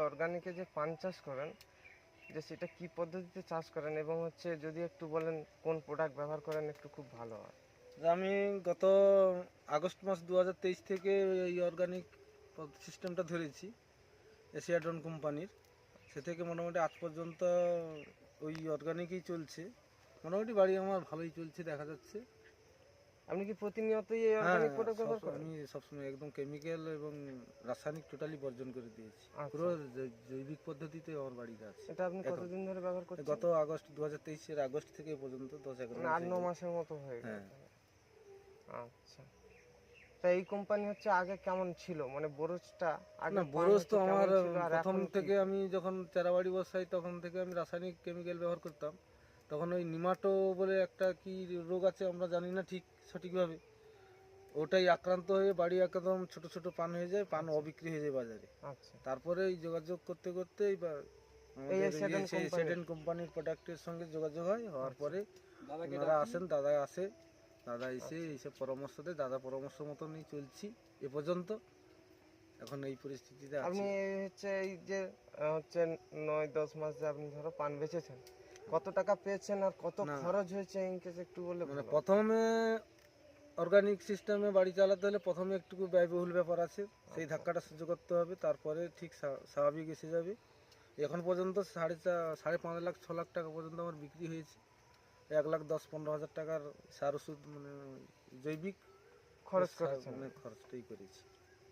অর্গানিকে যে পান চাষ করেন, যে সেটা কি পদ্ধতিতে চাষ করেন এবং হচ্ছে যদি একটু বলেন কোন প্রোডাক্ট ব্যবহার করেন একটু খুব ভালো হয়। আমি গত আগস্ট মাস 2023 থেকে এই অর্গানিক সিস্টেমটা ধরেছি এশিয়াডন কোম্পানির। সে থেকে মোটামুটি আজ পর্যন্ত ওই অর্গানিকই চলছে। মোটামুটি বাড়ি আমার ভালোই চলছে দেখা যাচ্ছে। আপনি কি প্রতিনিয়তই এই হ্যাঁ, অর্গানিক প্রোডাক্ট ব্যবহার করেন? আমি সবসময় একদম কেমিক্যাল এবং রাসায়নিক টোটালি বর্জন করে দিয়েছি। আচ্ছা। পুরো জৈবিক পদ্ধতিতে আমার বাড়িতে আছে। এটা আপনি এখন কতদিন ধরে ব্যবহার করছেন? গত আগস্ট 2023-এর আগস্ট থেকে এ পর্যন্ত 10-11 মানে মাস 8-9 মাসের মতো হয়ে গেল। হ্যাঁ। আচ্ছা। তা এই কোম্পানি হচ্ছে আগে কেমন ছিল, মানে বোরোজটা আগে না, পান বোরস তো হচ্ছে কেমন আমার ছিল আর প্রথম এখন কি? থেকে আমি যখন চারাবাড়ি বসাই তখন থেকে আমি রাসায়নিক কেমিক্যাল ব্যবহার করতাম। তখন ওই নিমাটো বলে একটা কি রোগ আছে আমরা জানি না ঠিক সঠিকভাবে, ওটাই আক্রান্ত হয়ে বাড়ি একদম ছোট ছোট পান হয়ে যায়, পান অবিক্রি হয়ে যায় বাজারে। আচ্ছা। তারপরে এই যোগাযোগ করতে করতে এই এশিয়াডন কোম্পানির প্রোডাক্টের সঙ্গে যোগাযোগ হয়, হওয়ার আচ্ছা। পরে ওনারা আসেন, দাদা আসে, দাদা এসে এইসব পরামর্শ দেয়, দাদা পরামর্শ মতনই চলছি এ পর্যন্ত। এখন এই পরিস্থিতিতে আছি। আপনি হচ্ছে এই যে হচ্ছে 9-10 মাস যে আপনি ধরো পান বেচেছেন, কত টাকা পেয়েছেন আর কত না। খরচ হয়েছে ইনকেস একটু বললে মানে ভালো হয়। প্রথমে অর্গানিক সিস্টেমে বাড়ি চালাতে হলে প্রথমে একটু ব্যয়বহুল ব্যাপার আছে, সেই ধাক্কাটা সহ্য করতে হবে, তারপরে ঠিক স্বাভাবিক এসে যাবে। এখন পর্যন্ত 5.5 লাখ 6 লাখ টাকা পর্যন্ত আমার বিক্রি হয়েছে। 1,10-15,000 টাকার সার ওষুধ মানে জৈবিক খরচ করেছেন? মানে খরচটাই করেছি।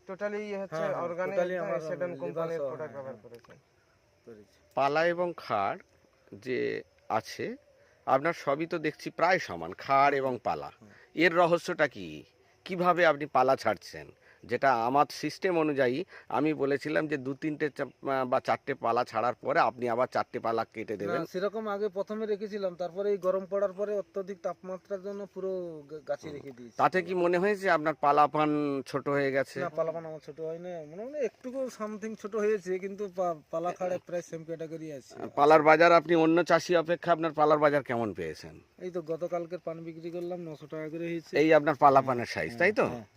টোটালি হচ্ছে হ্যাঁ, অর্গানিক টোটালি আমার এশিয়াডন লেবার কোম্পানির সহ, প্রোডাক্ট হ্যাঁ, ব্যবহার হ্যাঁ, করেছেন। করেছি। পালা এবং খাড় যে আছে আপনার সবই তো দেখছি প্রায় সমান, খাড় এবং পালা। এর রহস্যটা কি? কিভাবে আপনি পালা ছাড়ছেন? যেটা আমার সিস্টেম অনুযায়ী আমি বলেছিলাম যে 2-3টে বা 4টে পালা ছাড়ার পরে আপনি আবার 4টে পালা কেটে না, দেবেন। সেরকম আগে প্রথমে রেখেছিলাম, তারপরে এই গরম পড়ার পরে অত্যধিক তাপমাত্রার জন্য পুরো গাছে রেখে দিয়েছি। তাতে কি মনে হয়েছে আপনার পালাপান ছোট হয়ে গেছে? না, পালাপান আমার ছোট হয় না, মনে হয় একটু সামথিং ছোট হয়েছে, কিন্তু পালা খাড়ে প্রায় সেম ক্যাটাগরি আছে। আর পালার বাজার আপনি অন্য চাষি অপেক্ষা আপনার পালার বাজার কেমন পেয়েছেন? এই তো গতকালকের পান বিক্রি করলাম 900 টাকা করে হয়েছে। এই আপনার পালাপানের সাইজ, তাই তো? হ্যাঁ,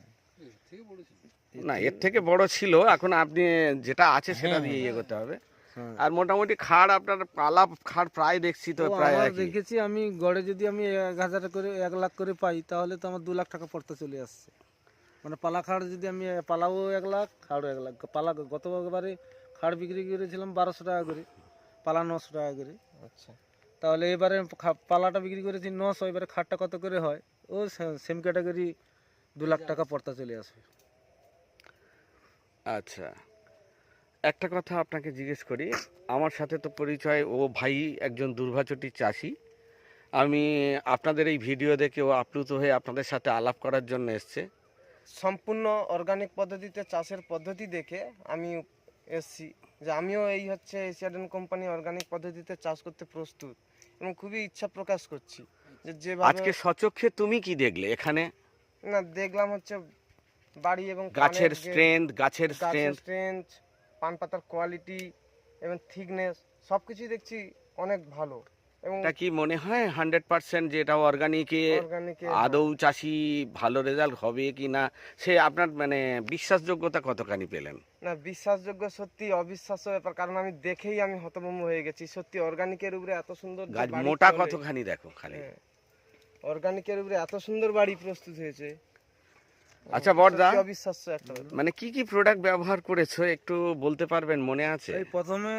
না, এর থেকে বড় ছিল, এখন আপনি যেটা আছে সেটা দিয়ে ইয়ে করতে হবে। হ্যাঁ। আর মোটামুটি খাড় আপনার পালা খাড় প্রায় দেখছি তো ও, প্রায় আমার একই। দেখেছি আমি গড়ে যদি আমি 1,000 করে 1 লাখ করে পাই তাহলে তো আমার 2 লাখ টাকা পড়তে চলে আসছে। মানে পালা খাড় যদি আমি পালাও 1 লাখ, খাড়ও 1 লাখ। পালা গতবারে খাড় বিক্রি করেছিলাম 1200 টাকা করে, পালা 900 টাকা করে। আচ্ছা। তাহলে এবারে পালাটা বিক্রি করেছি 900, এবারে খাটটা কত করে হয়? ও সেম ক্যাটাগরি 2 লাখ টাকা পড়তা চলে আসবে। আচ্ছা, একটা কথা আপনাকে জিজ্ঞেস করি। আমার সাথে তো পরিচয়, ও ভাই একজন দুর্বাচটি চাষি। আমি আপনাদের এই ভিডিও দেখে ও আপ্লুত হয়ে আপনাদের সাথে আলাপ করার জন্য এসছে। সম্পূর্ণ অর্গানিক পদ্ধতিতে চাষের পদ্ধতি দেখে আমি এসছি যে আমিও এই হচ্ছে এশিয়াডন কোম্পানি অর্গানিক পদ্ধতিতে চাষ করতে প্রস্তুত এবং খুবই ইচ্ছা প্রকাশ করছি যে যেভাবে আজকে সচক্ষে তুমি কি দেখলে এখানে? না দেখলাম হচ্ছে বাড়ি এবং গাছের পানের গাছের গাছের স্ট্রেংথ। স্ট্রেংথ, পান পাতার কোয়ালিটি এবং থিকনেস সব কিছুই দেখছি অনেক ভালো এবং এটা কি মনে হয় 100% যে এটা অর্গানিকে অর্গানিকে আদৌ চাষি ভালো রেজাল্ট হবে কি না, সে আপনার মানে বিশ্বাসযোগ্যতা কতখানি পেলেন? না বিশ্বাসযোগ্য, সত্যি অবিশ্বাস্য ব্যাপার, কারণ আমি দেখেই আমি হতভম্ব হয়ে গেছি। সত্যি অর্গানিকের উপরে এত সুন্দর যে গাছ বাড়ি মোটা চলে, কতখানি দেখো খালি। হ্যাঁ, অর্গানিকের উপরে এত সুন্দর বাড়ি প্রস্তুত হয়েছে। আচ্ছা বড়দা, সত্যি অবিশ্বাস্য একটা ব্যাপার। মানে কি কি প্রোডাক্ট ব্যবহার করেছো একটু বলতে পারবেন, মনে আছে? এই প্রথমে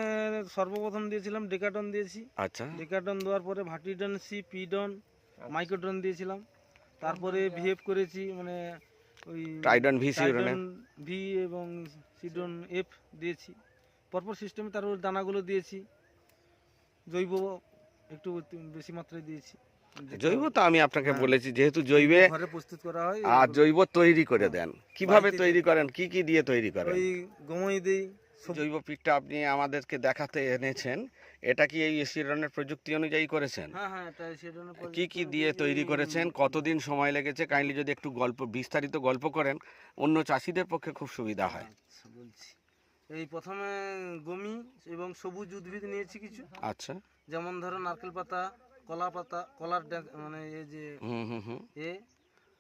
সর্বপ্রথম দিয়েছিলাম ডেকাটন দিয়েছি। আচ্ছা, ডেকাটন দেওয়ার পরে ভাটিডন সি, পিডন, মাইক্রোডন দিয়েছিলাম। তারপরে ভিএফ করেছি, মানে ওই টাইডন ভি টাইডন ভি এবং সিডন এফ দিয়েছি। পরপর সিস্টেমে তার দানাগুলো দিয়েছি। জৈব একটু বেশি মাত্রায় দিয়েছি। জৈব তো আমি আপনাকে হ্যাঁ। বলেছি, যেহেতু জৈবে ঘরে প্রস্তুত করা হয়। আর জৈব তৈরি করে দেন, কিভাবে বাড়িতে তৈরি করেন, কি কি দিয়ে তৈরি করেন? ওই গমই দিই। জৈব পিটটা আপনি আমাদেরকে দেখাতে এনেছেন, এটা কি এই এসিরনের প্রযুক্তি অনুযায়ী করেছেন? হ্যাঁ হ্যাঁ, এটা সেজন্য কি কি দিয়ে তৈরি করেছেন, কতদিন সময় লেগেছে, কাইন্ডলি যদি একটু বিস্তারিত গল্প করেন, অন্য চাষিদের পক্ষে খুব সুবিধা হয়। আচ্ছা, বলছি। এই প্রথমে গমি এবং সবুজ উদ্ভিদ নিয়েছি কিছু, আচ্ছা, যেমন ধরো নারকেল পাতা, কলা পাতা, কলার মানে এই যে হুম হুম হুম,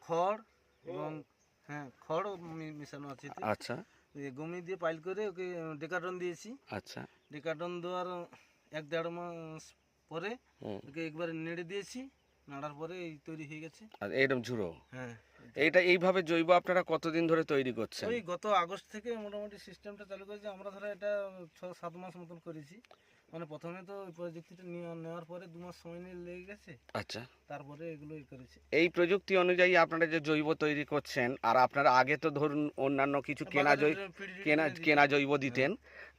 খড় এবং হ্যাঁ খড় মেশানো আছে এতে। আচ্ছা, গমি দিয়ে পাইল করে ওকে ডেকাডন দিয়েছি। আচ্ছা। ডেকাডন দেওয়ার 1-1.5 মাস পরে হুম। ওকে একবার নেড়ে দিয়েছি, নাড়ার পরে এই তৈরি হয়ে গেছে। আর এইরকম ঝুড়ো, হ্যাঁ, এইটা এইভাবে জৈব আপনারা কতদিন ধরে তৈরি করছেন? ওই গত আগস্ট থেকে মোটামুটি সিস্টেমটা চালু করেছি। আমরা ধরো এটা 6-7 মাস মতন করেছি। মানে প্রথমে তো ওই প্রযুক্তিটা নেওয়ার পরে 2 মাস সময় নিয়ে লেগে গেছে, আচ্ছা। তারপরে এগুলো করেছি। এই প্রযুক্তি অনুযায়ী আপনারা যে জৈব তৈরি করছেন, আর আপনারা আগে তো ধরুন অন্যান্য কিছু কেনা জৈব দিতেন,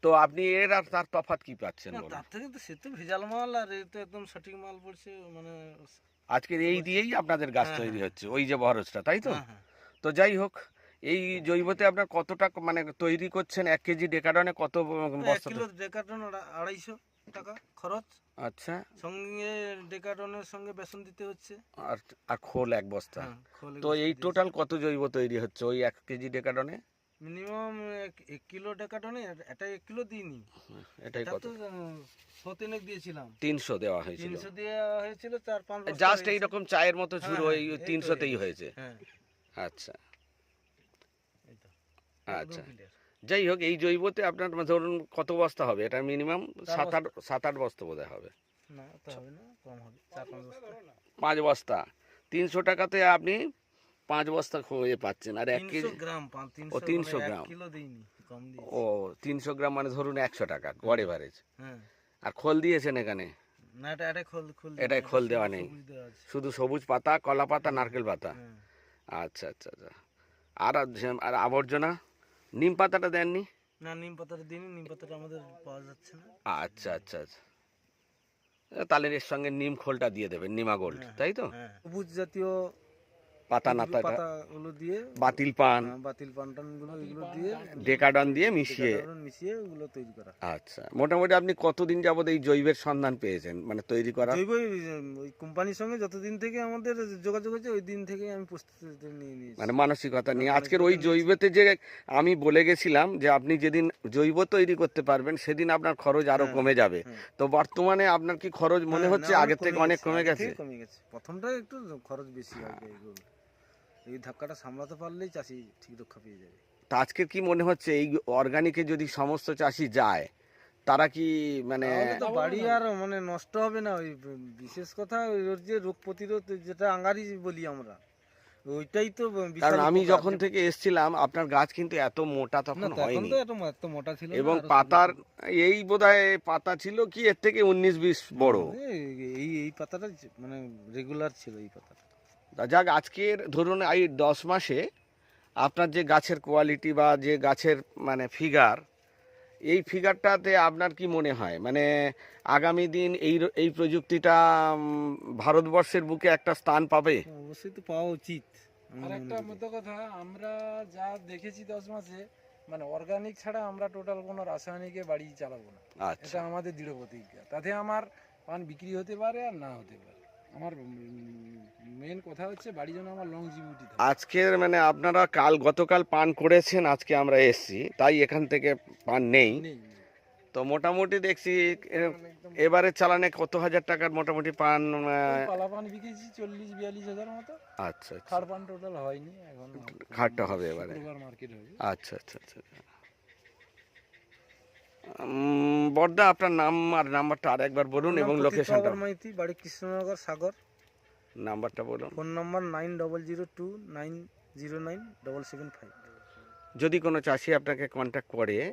তো আপনি এর আর তার তফাৎ কি পাচ্ছেন না, বলুন? তার থেকে তো সে তো ভেজাল মাল, আর এ তো একদম সঠিক মাল পড়ছে। মানে আজকের এই দিয়েই আপনাদের গাছ হ্যাঁ, তৈরি হ্যাঁ। হচ্ছে, ওই যে বরজটা, তাই তো? হ্যাঁ, হ্যাঁ। তো যাই হোক, এই জৈবতে আপনার কতটা মানে তৈরি করছেন 1 কেজি ডেকাডনে কত 1 বস্তা? কিলো ডেকাডন 250 টাকা খরচ, আচ্ছা। সঙ্গে ডেকাডনের সঙ্গে বেসন দিতে হচ্ছে। আর আর খোল 1 বস্তা। হ্যাঁ, খোলে তো এই টোটাল কত জৈব তৈরি হচ্ছে ওই 1 কেজি ডেকাডনে? মিনিমাম 1 কিলো ডেকাডনে এটা 1 কিলো দিইনি, এটাই এটা কত? তো 100 দিয়েছিলাম। 300 দেওয়া হয়েছিল। 300 দেওয়া হয়েছিল, 4-5 বস্তা জাস্ট হয়েছে। এইরকম চায়ের মতো হ্যাঁ, ঝুড়ো হ্যাঁ, এই এই তো 300তেই হয়েছে। হ্যাঁ, আচ্ছা এই তো আচ্ছা। একদম clear। যাই হোক, এই জৈবতে আপনার ধরুন কত বস্তা হবে? এটা মিনিমাম 4 7-8 বস্তা বোধহয় হবে। না, তো হবে না, কম হবে, 4-5 বস্তা। 5 বস্তা 300 টাকাতে আপনি 5 বস্তা পাচ্ছেন। আর 1 300 কেজি গ্রাম, ও 300 মানে গ্রাম। 1 কিলো দিইনি, কম দিয়েছি। ও 300 গ্রাম মানে ধরুন 100 টাকা গড় এভারেজ। হ্যাঁ, আর খোল দিয়েছেন এখানে? না, এটাই খোল এটাই খোল দেওয়া নেই, সবুজ দেওয়া আছে। শুধু সবুজ পাতা, কলা পাতা, নারকেল পাতা। হ্যাঁ। আচ্ছা আচ্ছা আচ্ছা। আর আর আবর্জনা নিম পাতাটা দেননি? না, নিম পাতাটা দিইনি, নিম পাতাটা আমাদের পাওয়া যাচ্ছে না। আচ্ছা আচ্ছা আচ্ছা। তাহলে এর সঙ্গে নিম খোলটা দিয়ে দেবেন, নিমা গোল্ড, হ্যাঁ, তাই তো? হ্যাঁ, সবুজ জাতীয় পাতা উদ্ভিদ নাতাটা, পাতাগুলো দিয়ে, বাতিল পান, বাতিল পানটানগুলো এগুলো দিয়ে ডেকাডন দিয়ে মিশিয়ে। ডেকাডন মিশিয়ে ওগুলো তৈরি করা। আচ্ছা, মোটামুটি আপনি কতদিন যাবত এই জৈবের সন্ধান পেয়েছেন, মানে তৈরি করা? জৈব ওই কোম্পানির সঙ্গে যতদিন থেকে আমাদের যোগাযোগ হয়েছে ওই দিন থেকে আমি প্রস্তুতি নিয়ে নিয়েছি। মানে মানসিকতা নিয়ে হ্যাঁ, আজকের ওই মানসিকতা জৈবতে যে আমি বলে গেছিলাম যে আপনি যেদিন জৈব তৈরি করতে পারবেন সেদিন আপনার খরচ আরো হ্যাঁ, কমে যাবে। হ্যাঁ। তো বর্তমানে আপনার কি খরচ মনে হ্যাঁ, হচ্ছে না, আগের থেকে অনেক কমে আগের গেছে? থেকে কমে গেছে। প্রথমটা একটু খরচ বেশি হবে, এগুলো এই ধাক্কাটা সামলাতে পারলেই চাষি ঠিক রক্ষা পেয়ে যাবে। তা আজকে কি মনে হচ্ছে এই অর্গানিকে যদি সমস্ত চাষি যায় তারা কি মানে তাহলে তো বাড়ি আর মানে নষ্ট হবে না। ওই বিশেষ কথা ওর যে রোগ প্রতিরোধ, যেটা আঙ্গারি বলি আমরা, ওইটাই তো বিশাল কারণ আমি উপকার। যখন থেকে এসেছিলাম আপনার গাছ কিন্তু এত মোটা না, তখন তখন হয়নি, তো এত মোটা ছিল না, এবং আরো পাতার এই বোধহয় পাতা ছিল কি এর থেকে 19-20 বড়। এই পাতাটা মানে রেগুলার ছিল এই পাতাটা। তা যাক, আজকের ধরুন এই 10 মাসে আপনার যে গাছের কোয়ালিটি বা যে গাছের মানে ফিগার, এই ফিগারটাতে আপনার কি মনে হয় মানে আগামী দিন এই প্রযুক্তিটা ভারতবর্ষের বুকে একটা স্থান পাবে? অবশ্যই তো পাওয়া উচিত। আর একটা মতো কথা, আমরা যা দেখেছি 10 মাসে, মানে অর্গানিক ছাড়া আমরা টোটাল কোনো রাসায়নিকে বাড়ি চালাবো না। আচ্ছা এটা আমাদের দৃঢ় প্রতিজ্ঞা। তাতে আমার পান বিক্রি হতে পারে আর না হতে পারে। আমার মেন কথা হচ্ছে বাড়ি যেন আমার লংজিভিটি থাকে। আজকের মানে আপনারা গতকাল পান করেছেন, আজকে আমরা এসছি তাই এখান থেকে পান নেই। নেই, তো মোটামুটি দেখছি এবারে চালানে কত হাজার টাকার মোটামুটি পান? পালা পান বিকেছি 40-42 হাজার মতো। আচ্ছা আচ্ছা, খাড় পান টোটাল হয়নি এখন, খাটটা হবে এবারে। শুক্রবার মার্কেট হবে। আচ্ছা আচ্ছা আচ্ছা। বড়দা, আপনার নাম আর নাম্বারটা আর একবার বলুন এবং লোকেশনটা। মাইতি, বাড়ি কৃষ্ণনগর, সাগর। নাম্বারটা বলুন। Phone number 9002909775। যদি কোনো চাষি আপনাকে কন্ট্যাক্ট করে